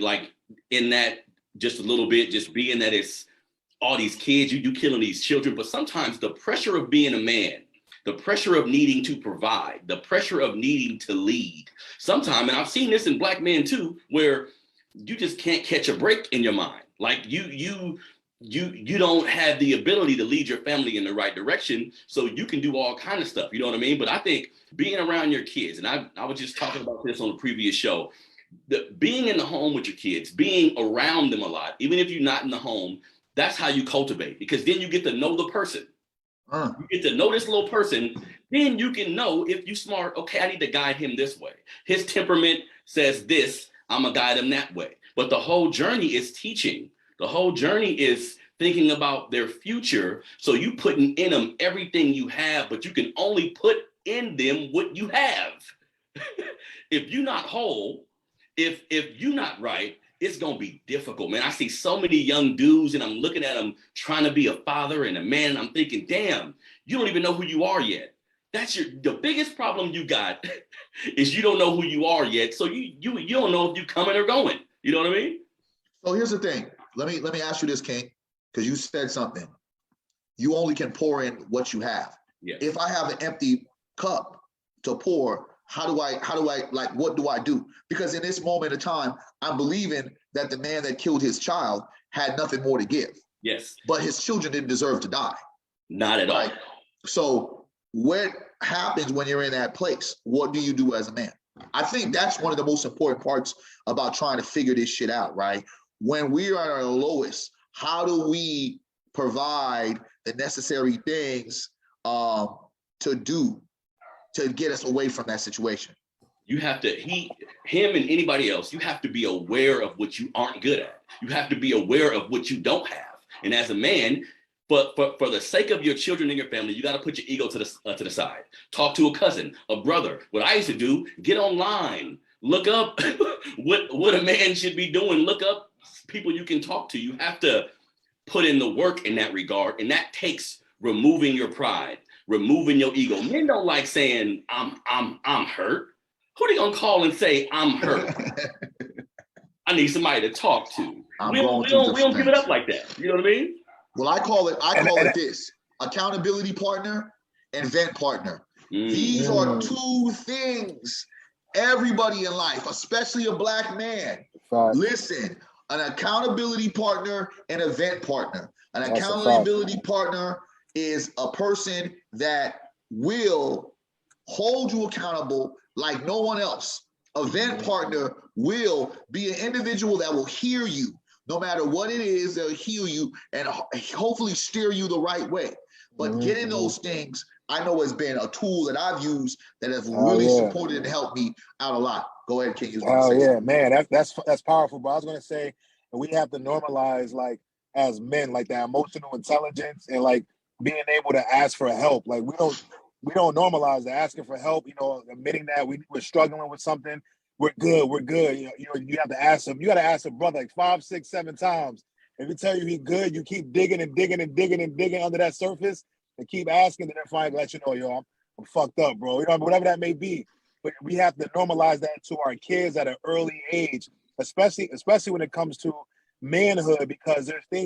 like in that just a little bit, just being that it's all these kids, you killing these children, but sometimes the pressure of being a man, the pressure of needing to provide, the pressure of needing to lead. Sometimes, and I've seen this in black men too, where you just can't catch a break in your mind. Like you don't have the ability to lead your family in the right direction, so you can do all kind of stuff. You know what I mean? But I think being around your kids, and I was just talking about this on the previous show, being in the home with your kids, being around them a lot, even if you're not in the home, that's how you cultivate, because then you get to know the person. You get to know this little person, then you can know if you're smart, okay, I need to guide him this way. His temperament says this, I'm gonna guide him that way. But the whole journey is teaching. The whole journey is thinking about their future. So you putting in them everything you have, but you can only put in them what you have. If you're not whole, if you're not right, it's gonna be difficult, man. I see so many young dudes and I'm looking at them trying to be a father and a man, and I'm thinking, damn, you don't even know who you are yet. That's the biggest problem you got is you don't know who you are yet. So you don't know if you're coming or going. You know what I mean? So here's the thing. Let me ask you this, King, because you said something. You only can pour in what you have. Yes. If I have an empty cup to pour, how do I like, what do I do? Because in this moment of time, I'm believing that the man that killed his child had nothing more to give. Yes. But his children didn't deserve to die. Not at all. So what happens when you're in that place? What do you do as a man? I think that's one of the most important parts about trying to figure this shit out, right? When we are at our lowest, how do we provide the necessary things to do to get us away from that situation? You have to, him and anybody else, you have to be aware of what you aren't good at. You have to be aware of what you don't have. And as a man, but for the sake of your children and your family, you got to put your ego to the side. Talk to a cousin, a brother. What I used to do, get online, look up what a man should be doing. Look up people you can talk to. You have to put in the work in that regard, and that takes removing your pride, removing your ego. Men don't like saying I'm hurt. Who they gonna call and say I'm hurt? I need somebody to talk to. We don't give it up like that. You know what I mean? Well, I call it this: accountability partner and vent partner. These are two things everybody in life, especially a black man, listen, an accountability partner and a vent partner. An accountability partner is a person that will hold you accountable like no one else. A vent partner will be an individual that will hear you. No matter what it is, they'll heal you and hopefully steer you the right way. But getting those things, I know, has been a tool that I've used that has really supported and helped me out a lot. Go ahead, King. Oh yeah, man, that's powerful. But I was gonna say we have to normalize, like, as men, like that emotional intelligence and like being able to ask for help. Like we don't normalize the asking for help. You know, admitting that we're struggling with something. We're good. You know, you have to ask him. You got to ask a brother like 5, 6, 7 times. If he tell you he's good, you keep digging and digging and digging and digging under that surface and keep asking, and then finally let you know, yo, I'm fucked up, bro. You know, whatever that may be. But we have to normalize that to our kids at an early age, especially when it comes to manhood, because there's things